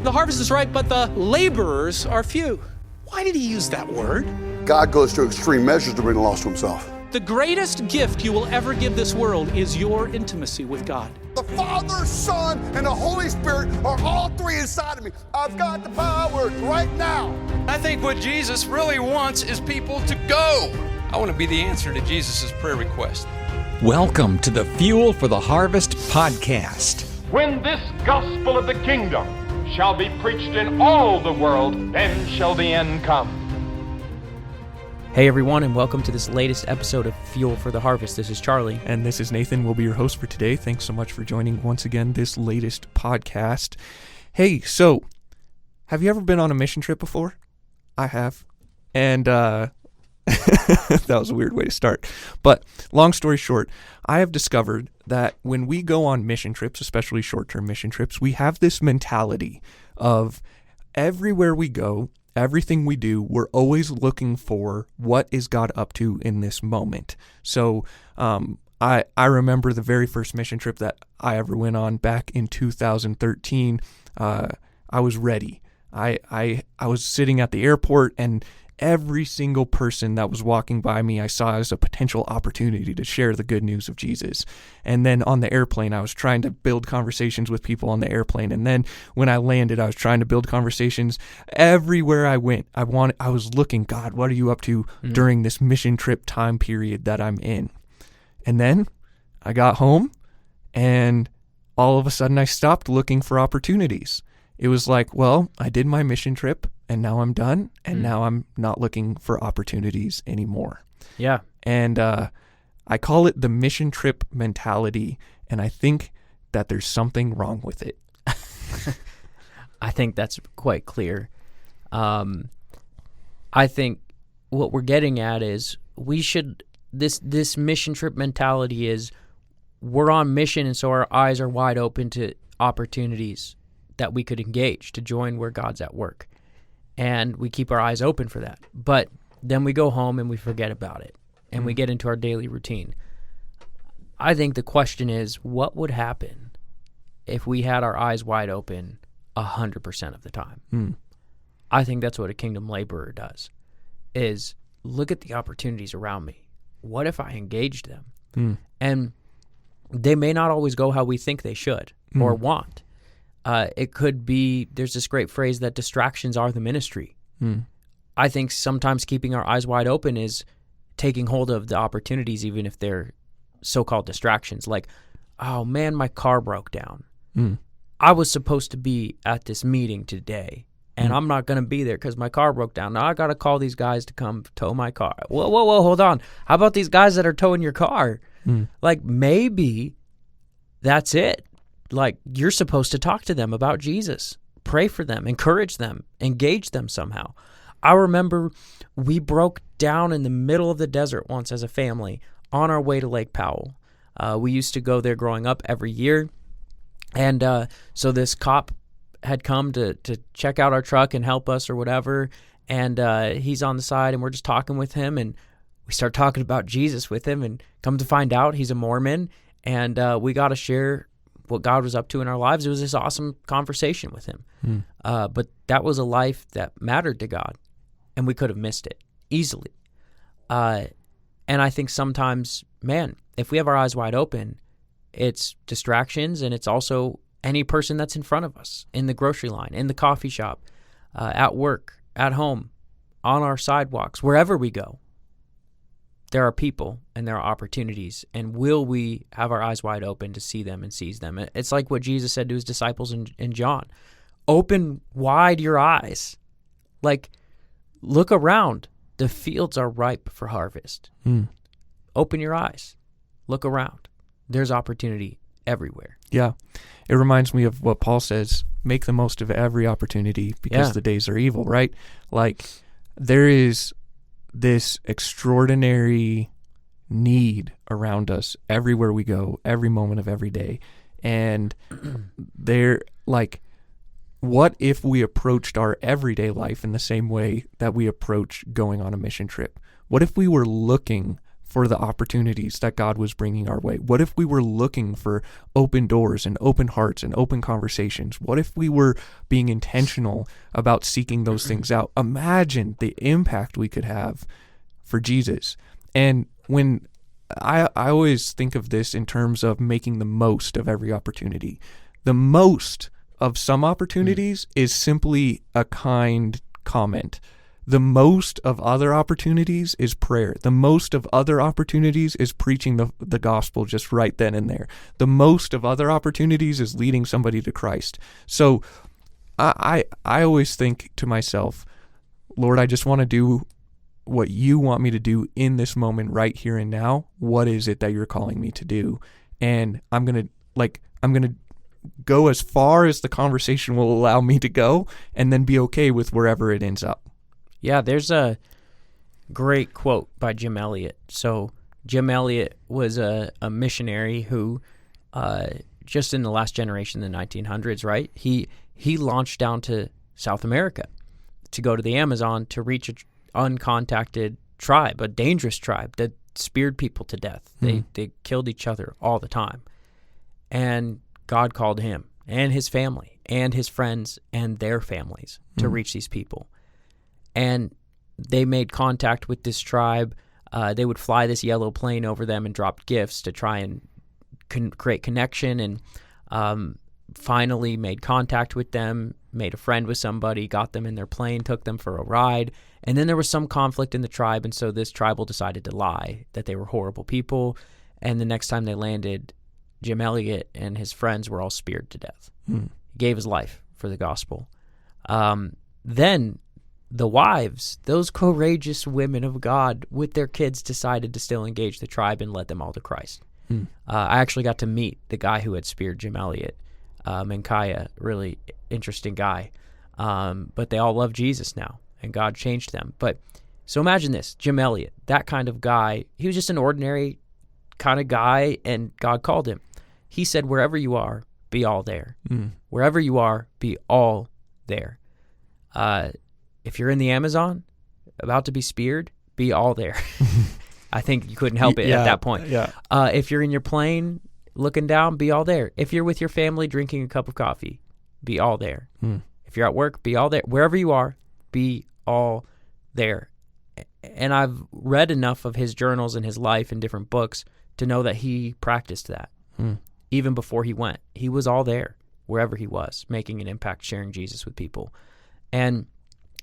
The harvest is ripe, but the laborers are few. Why did he use that word? God goes to extreme measures to bring the lost to himself. The greatest gift you will ever give this world is your intimacy with God. The Father, Son, and the Holy Spirit are all three inside of me. I've got the power right now. I think what Jesus really wants is people to go. I want to be the answer to Jesus' prayer request. Welcome to the Fuel for the Harvest podcast. When this gospel of the kingdom shall be preached in all the world, then shall the end come. Hey everyone, and welcome to this latest episode of Fuel for the Harvest. This is Charlie. And this is Nathan. We'll be your host for today. Thanks so much for joining once again this latest podcast. Hey, so, have you ever been on a mission trip before? I have. And, that was a weird way to start. But, long story short, I have discovered that when we go on mission trips, especially short-term mission trips, we have this mentality of everywhere we go, everything we do, we're always looking for what is God up to in this moment. So I remember the very first mission trip that I ever went on back in 2013. I was ready. I was sitting at the airport, and every single person that was walking by me I saw as a potential opportunity to share the good news of Jesus. And then on the airplane, I was trying to build conversations with people on the airplane. And then when I landed, I was trying to build conversations. Everywhere I went, I was looking, God, what are you up to during this mission trip time period that I'm in? And then I got home, and all of a sudden I stopped looking for opportunities. It was like, well, I did my mission trip, and now I'm done, and now I'm not looking for opportunities anymore. Yeah. And I call it the mission trip mentality, and I think that there's something wrong with it. I think that's quite clear. I think what we're getting at is this mission trip mentality is we're on mission, and so our eyes are wide open to opportunities that we could engage to join where God's at work. And we keep our eyes open for that. But then we go home and we forget about it. And we get into our daily routine. I think the question is, what would happen if we had our eyes wide open 100% of the time? I think that's what a kingdom laborer does, is look at the opportunities around me. What if I engaged them? And they may not always go how we think they should or want. It could be, there's this great phrase that distractions are the ministry. I think sometimes keeping our eyes wide open is taking hold of the opportunities, even if they're so-called distractions. Like, oh man, my car broke down. I was supposed to be at this meeting today, and I'm not going to be there because my car broke down. Now I got to call these guys to come tow my car. Whoa, hold on. How about these guys that are towing your car? Like, maybe that's it. Like, you're supposed to talk to them about Jesus, pray for them, encourage them, engage them somehow. I remember we broke down in the middle of the desert once as a family on our way to Lake Powell. We used to go there growing up every year. And so this cop had come to check out our truck and help us or whatever. And he's on the side, and we're just talking with him. And we start talking about Jesus with him, and come to find out he's a Mormon. And we got to share what God was up to in our lives. It was this awesome conversation with him. But that was a life that mattered to God, and we could have missed it easily. And I think sometimes, man, if we have our eyes wide open, it's distractions, and it's also any person that's in front of us, in the grocery line, in the coffee shop, at work, at home, on our sidewalks, wherever we go. There are people and there are opportunities, and will we have our eyes wide open to see them and seize them? It's like what Jesus said to his disciples in John. Open wide your eyes. Like, look around. The fields are ripe for harvest. Open your eyes. Look around. There's opportunity everywhere. Yeah. It reminds me of what Paul says, make the most of every opportunity because the days are evil, right? Like, there is this extraordinary need around us everywhere we go, every moment of every day. And what if we approached our everyday life in the same way that we approach going on a mission trip? What if we were looking for the opportunities that God was bringing our way? What if we were looking for open doors and open hearts and open conversations? What if we were being intentional about seeking those things out? Imagine the impact we could have for Jesus. And when I always think of this in terms of making the most of every opportunity. The most of some opportunities is simply a kind comment. The most of other opportunities is prayer. The most of other opportunities is preaching the gospel just right then and there. The most of other opportunities is leading somebody to Christ. So I always think to myself, Lord, I just want to do what you want me to do in this moment right here and now. What is it that you're calling me to do? And I'm going to go as far as the conversation will allow me to go, and then be okay with wherever it ends up. Yeah, there's a great quote by Jim Elliot. So Jim Elliot was a missionary who, just in the last generation, in the 1900s, right? He launched down to South America to go to the Amazon to reach an uncontacted tribe, a dangerous tribe that speared people to death. They killed each other all the time. And God called him and his family and his friends and their families to reach these people. And they made contact with this tribe. They would fly this yellow plane over them and drop gifts to try and create connection, and finally made contact with them, made a friend with somebody, got them in their plane, took them for a ride. And then there was some conflict in the tribe, and so this tribal decided to lie, that they were horrible people. And the next time they landed, Jim Elliot and his friends were all speared to death. He gave his life for the gospel. Then the wives, those courageous women of God with their kids, decided to still engage the tribe and led them all to Christ. I actually got to meet the guy who had speared Jim Elliot, Menkaya, really interesting guy. But they all love Jesus now, and God changed them. But so imagine this, Jim Elliot, that kind of guy. He was just an ordinary kind of guy, and God called him. He said, wherever you are, be all there. Wherever you are, be all there. If you're in the Amazon, about to be speared, be all there. I think you couldn't help it at that point. Yeah. If you're in your plane looking down, be all there. If you're with your family drinking a cup of coffee, be all there. If you're at work, be all there. Wherever you are, be all there. And I've read enough of his journals and his life in different books to know that he practiced that. Even before he went, he was all there, wherever he was, making an impact, sharing Jesus with people. And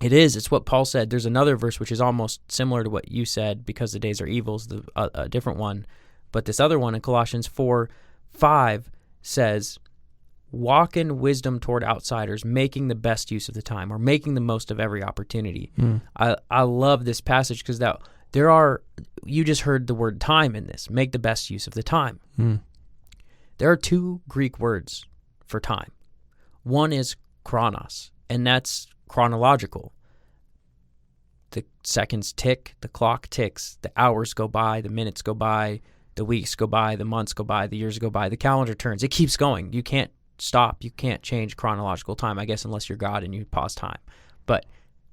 it's what Paul said. There's another verse which is almost similar to what you said, because the days are evil, is a different one. But this other one in Colossians 4:5 says, walk in wisdom toward outsiders, making the best use of the time, or making the most of every opportunity. I love this passage because you just heard the word time in this, make the best use of the time. There are two Greek words for time. One is chronos, and that's chronological. The seconds tick, the clock ticks, the hours go by, the minutes go by, the weeks go by, the months go by, the years go by, the calendar turns. It keeps going. You can't stop. You can't change chronological time, I guess, unless you're God and you pause time. But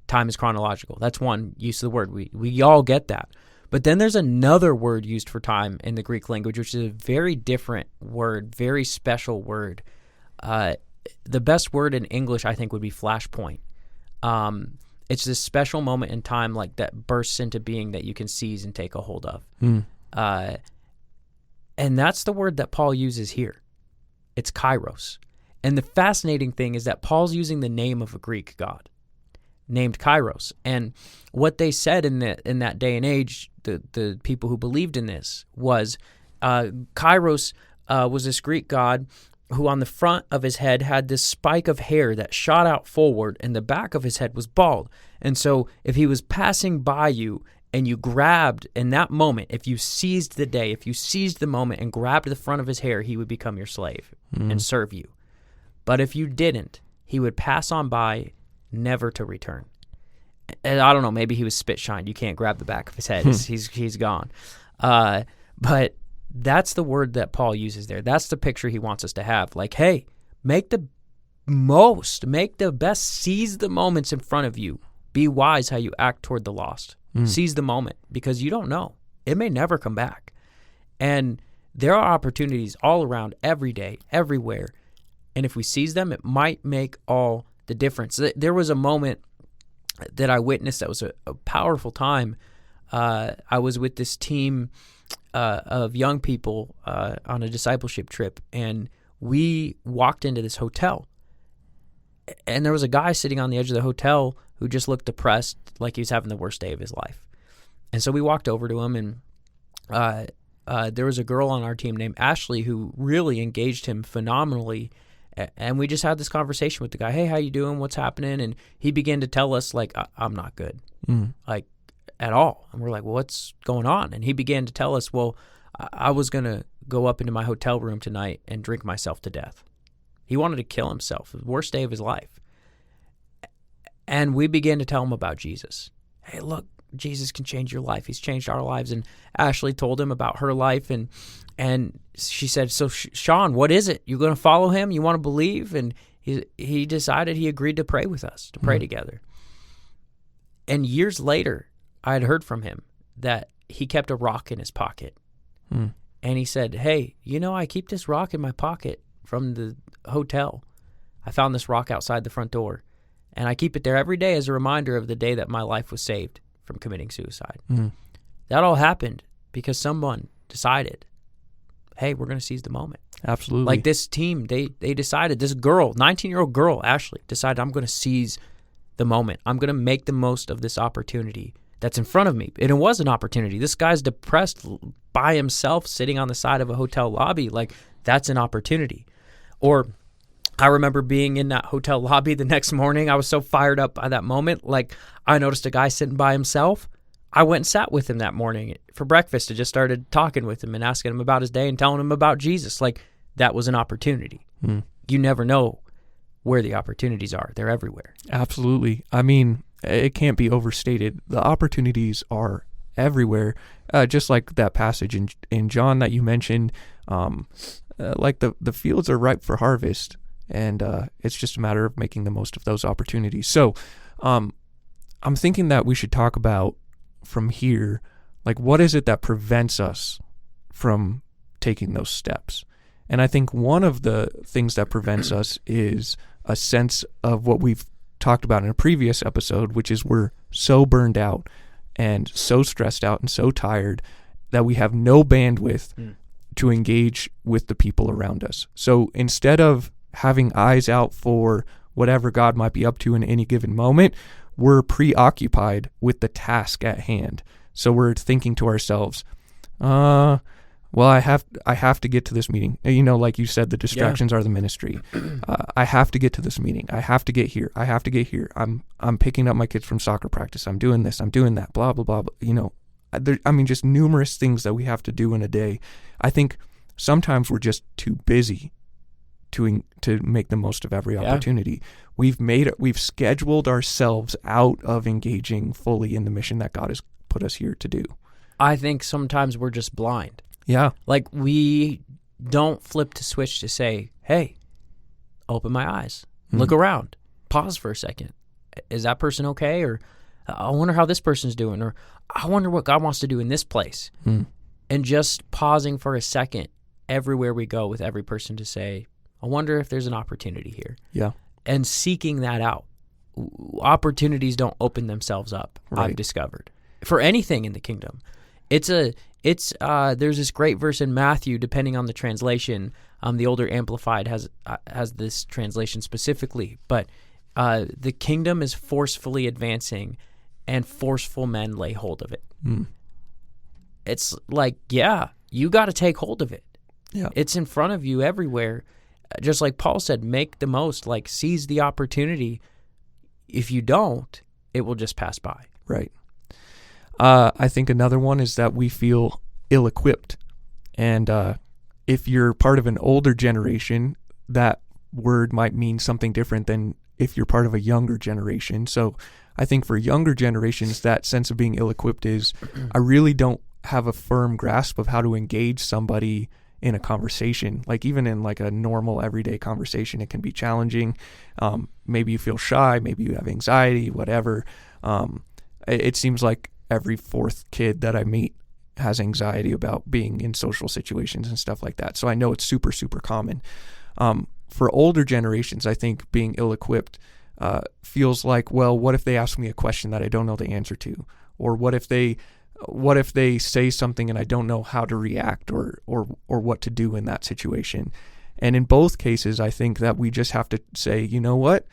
time is chronological. That's one use of the word. We all get that. But then there's another word used for time in the Greek language, which is a very different word, very special word. The best word in English, I think, would be flashpoint. It's this special moment in time, like that bursts into being that you can seize and take a hold of. And that's the word that Paul uses here. It's kairos. And the fascinating thing is that Paul's using the name of a Greek god named Kairos. And what they said in that day and age, the people who believed in this, was Kairos was this Greek god who on the front of his head had this spike of hair that shot out forward, and the back of his head was bald. And so if he was passing by you and you grabbed in that moment, if you seized the day, if you seized the moment and grabbed the front of his hair, he would become your slave and serve you. But if you didn't, he would pass on by, never to return. And I don't know, maybe he was spit shined. You can't grab the back of his head. He's gone. But that's the word that Paul uses there. That's the picture he wants us to have. Like, hey, make the most, make the best, seize the moments in front of you. Be wise how you act toward the lost. Seize the moment, because you don't know. it may never come back. And there are opportunities all around, every day, everywhere. And if we seize them, it might make all the difference. There was a moment that I witnessed that was a powerful time. I was with this team of young people on a discipleship trip, and we walked into this hotel. And there was a guy sitting on the edge of the hotel who just looked depressed, like he was having the worst day of his life. And so we walked over to him, and there was a girl on our team named Ashley who really engaged him phenomenally. And we just had this conversation with the guy. Hey, how you doing? What's happening? And he began to tell us, like, I'm not good, like, at all. And we're like, well, what's going on? And he began to tell us, well, I was going to go up into my hotel room tonight and drink myself to death. He wanted to kill himself, the worst day of his life. And we began to tell him about Jesus. Hey, look, Jesus can change your life. He's changed our lives. And Ashley told him about her life, and she said, so Sean, what is it? You going to follow him? You want to believe? And he decided, he agreed to pray with us, to pray together. And years later, I had heard from him that he kept a rock in his pocket. And he said, hey, I keep this rock in my pocket from the hotel. I found this rock outside the front door, and I keep it there every day as a reminder of the day that my life was saved from committing suicide. That all happened because someone decided, hey, we're going to seize the moment. Absolutely. Like this team, they decided, this girl, 19-year-old girl, Ashley, decided, I'm going to seize the moment. I'm going to make the most of this opportunity that's in front of me. And it was an opportunity. This guy's depressed by himself sitting on the side of a hotel lobby. Like, that's an opportunity. Or I remember being in that hotel lobby the next morning. I was so fired up by that moment. Like, I noticed a guy sitting by himself. I went and sat with him that morning for breakfast and just started talking with him and asking him about his day and telling him about Jesus. Like, that was an opportunity. You never know where the opportunities are. They're everywhere. Absolutely. I mean, it can't be overstated. The opportunities are everywhere. Just like that passage in John that you mentioned, like the fields are ripe for harvest, and it's just a matter of making the most of those opportunities. So I'm thinking that we should talk about from here, like, what is it that prevents us from taking those steps? And I think one of the things that prevents us is a sense of what we've talked about in a previous episode, which is we're so burned out and so stressed out and so tired that we have no bandwidth to engage with the people around us. So instead of having eyes out for whatever God might be up to in any given moment, we're preoccupied with the task at hand. So we're thinking to ourselves, well, I have to get to this meeting. Like you said, the distractions are the ministry. I have to get to this meeting. I have to get here. I have to get here. I'm picking up my kids from soccer practice. I'm doing this. I'm doing that. Blah, blah, blah. Just numerous things that we have to do in a day. I think sometimes we're just too busy to make the most of every opportunity. We've scheduled ourselves out of engaging fully in the mission that God has put us here to do. I think sometimes we're just blind. Yeah. Like, we don't flip the switch to say, hey, open my eyes, look around, pause for a second. Is that person okay? Or I wonder how this person's doing. Or I wonder what God wants to do in this place. And just pausing for a second everywhere we go with every person to say, I wonder if there's an opportunity here. Yeah. And seeking that out. Opportunities don't open themselves up, Right. I've discovered, for anything in the kingdom. There's this great verse in Matthew, depending on the translation. The older Amplified has this translation specifically, but the kingdom is forcefully advancing, and forceful men lay hold of it. It's like, you got to take hold of it. Yeah. It's in front of you everywhere. Just like Paul said, make the most, like, seize the opportunity. If you don't, it will just pass by. Right. I think another one is that we feel ill-equipped. And if you're part of an older generation, that word might mean something different than if you're part of a younger generation. So I think for younger generations, that sense of being ill-equipped is I really don't have a firm grasp of how to engage somebody in a conversation. Like, even in like a normal everyday conversation, it can be challenging. Maybe you feel shy, maybe you have anxiety, whatever. It seems like every fourth kid that I meet has anxiety about being in social situations and stuff like that. So I know it's super, super common. For older generations, I think being ill-equipped feels like, well, what if they ask me a question that I don't know the answer to? Or what if they say something and I don't know how to react or what to do in that situation? And in both cases, I think that we just have to say, you know what?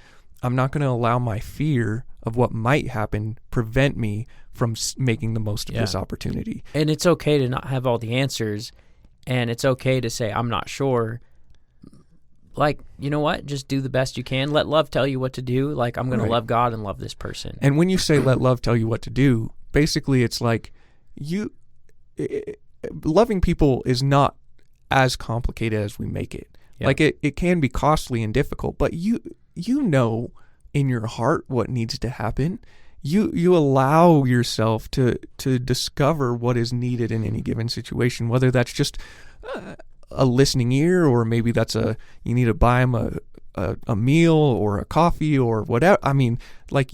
I'm not going to allow my fear of what might happen prevent me from making the most of this opportunity. And it's okay to not have all the answers, and it's okay to say, I'm not sure. Like, you know what? Just do the best you can. Let love tell you what to do. Like, I'm going to love God and love this person. And when you say let love tell you what to do, basically it's like loving people is not as complicated as we make it. Yeah. Like it can be costly and difficult, but you know in your heart what needs to happen. You allow yourself to discover what is needed in any given situation, whether that's just a listening ear, or maybe that's you need to buy them a meal or a coffee or whatever. I mean, like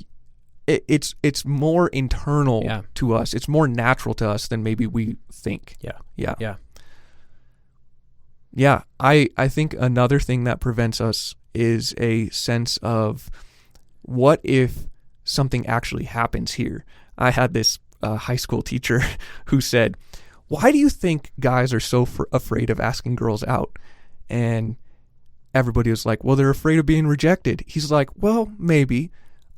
it's more internal to us. It's more natural to us than maybe we think. Yeah. I think another thing that prevents us is a sense of, what if something actually happens here? I had this high school teacher who said, why do you think guys are so afraid of asking girls out? And everybody was like, well, they're afraid of being rejected. He's like, well, maybe.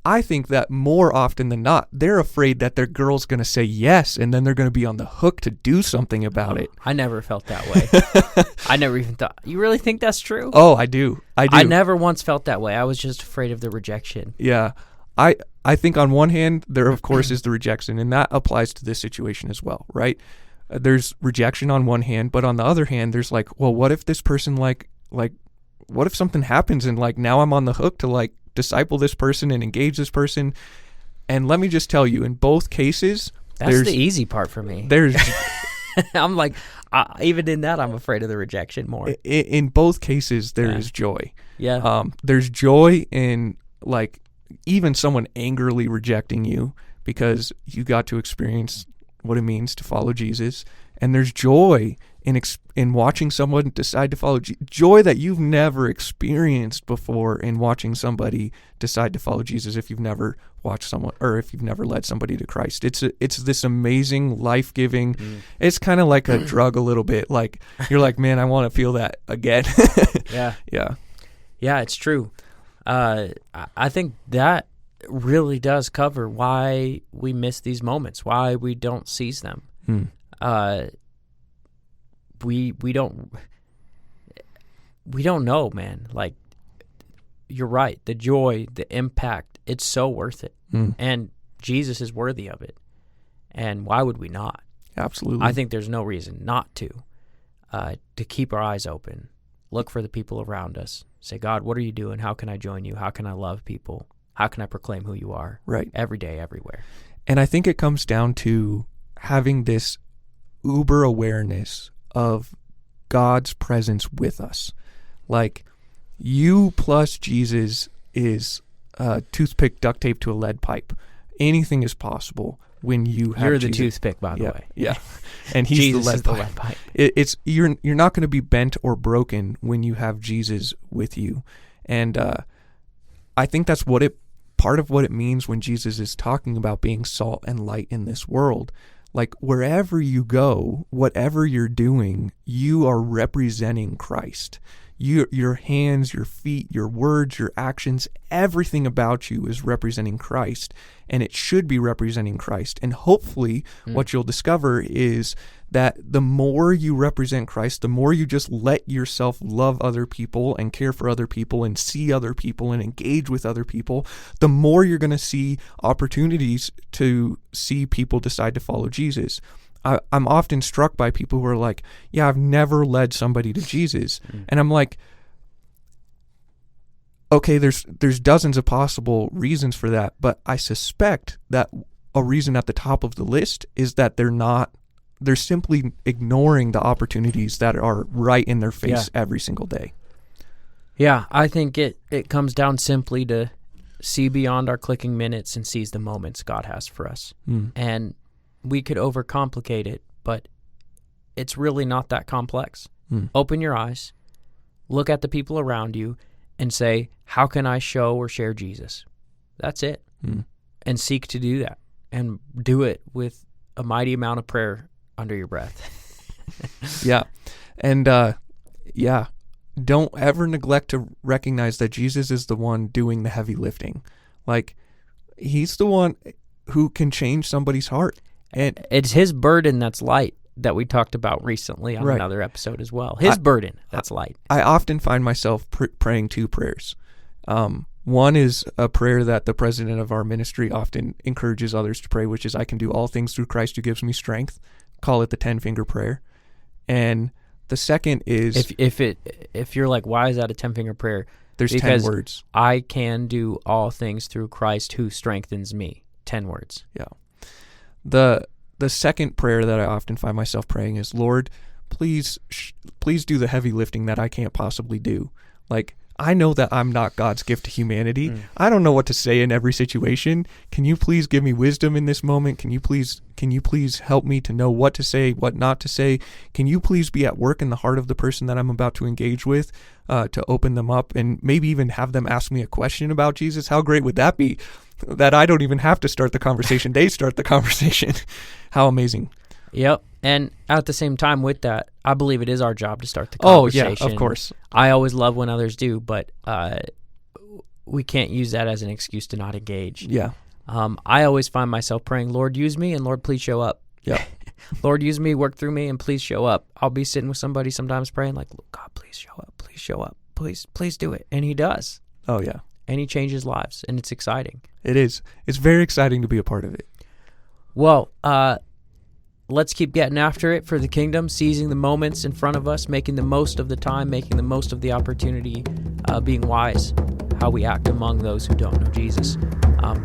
I think that more often than not, they're afraid that their girl's going to say yes, and then they're going to be on the hook to do something about it. I never felt that way. I never even thought. You really think that's true? Oh, I do. I never once felt that way. I was just afraid of the rejection. Yeah. I think on one hand, there of course is the rejection, and that applies to this situation as well, right? There's rejection on one hand, but on the other hand, there's like, well, what if this person like what if something happens and like now I'm on the hook to like disciple this person and engage this person? And let me just tell you, in both cases, that's the easy part for me. There's I'm like, even in that, I'm afraid of the rejection more. In both cases, there is joy. Yeah. There's joy in like even someone angrily rejecting you because you got to experience what it means to follow Jesus. And there's joy in watching someone decide to follow joy that you've never experienced before in watching somebody decide to follow Jesus if you've never watched someone, or if you've never led somebody to Christ. It's this amazing, life-giving, it's kind of like a drug a little bit. Like, you're like, man, I want to feel that again. Yeah, it's true. I think that really does cover why we miss these moments, why we don't seize them. We don't know, man. Like, you're right. The joy, the impact, it's so worth it. And Jesus is worthy of it. And why would we not? Absolutely. I think there's no reason not to keep our eyes open, look for the people around us, say, God, what are you doing? How can I join you? How can I love people? How can I proclaim who you are? Right. Every day, everywhere. And I think it comes down to having this uber awareness of God's presence with us. Like, you plus Jesus is a toothpick duct tape to a lead pipe. Anything is possible when you have You're the Jesus. toothpick, by the way. Yeah. And he's Jesus the lead is pipe. the lead pipe. It's you're not going to be bent or broken when you have Jesus with you. And I think that's part of what it means when Jesus is talking about being salt and light in this world. Like, wherever you go, whatever you're doing, you are representing Christ. Your hands, your feet, your words, your actions, everything about you is representing Christ, and it should be representing Christ. And hopefully what you'll discover is that the more you represent Christ, the more you just let yourself love other people and care for other people and see other people and engage with other people, the more you're going to see opportunities to see people decide to follow Jesus. I'm often struck by people who are like, yeah, I've never led somebody to Jesus. And I'm like, okay, there's dozens of possible reasons for that, but I suspect that a reason at the top of the list is that they're simply ignoring the opportunities that are right in their face every single day. Yeah, I think it comes down simply to see beyond our clicking minutes and seize the moments God has for us. And we could overcomplicate it, but it's really not that complex. Open your eyes, look at the people around you, and say, how can I show or share Jesus? That's it. And seek to do that, and do it with a mighty amount of prayer under your breath. Yeah. And don't ever neglect to recognize that Jesus is the one doing the heavy lifting. Like, he's the one who can change somebody's heart. And it's his burden that's light, that we talked about recently on another episode as well. His burden that's light. I often find myself praying two prayers. One is a prayer that the president of our ministry often encourages others to pray, which is, I can do all things through Christ who gives me strength. Call it the 10-finger prayer. And the second is, if you're like, why is that a 10-finger prayer? There's because 10 words. I can do all things through Christ who strengthens me. 10 words. Yeah. The second prayer that I often find myself praying is, Lord, please do the heavy lifting that I can't possibly do. Like, I know that I'm not God's gift to humanity. I don't know what to say in every situation. Can you please give me wisdom in this moment? Can you please help me to know what to say, what not to say? Can you please be at work in the heart of the person that I'm about to engage with, to open them up and maybe even have them ask me a question about Jesus? How great would that be? That I don't even have to start the conversation. They start the conversation. How amazing. Yep. And at the same time with that, I believe it is our job to start the conversation. Oh, yeah, of course. I always love when others do, but we can't use that as an excuse to not engage. Yeah. I always find myself praying, Lord, use me, and Lord, please show up. Yeah. Lord, use me, work through me, and please show up. I'll be sitting with somebody sometimes praying like, God, please show up. Please show up. Please do it. And he does. Oh, yeah. And he changes lives, and it's exciting. It is. It's very exciting to be a part of it. Well, let's keep getting after it for the kingdom, seizing the moments in front of us, making the most of the time, making the most of the opportunity, being wise, how we act among those who don't know Jesus.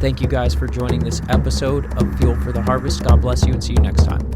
Thank you guys for joining this episode of Fuel for the Harvest. God bless you, and see you next time.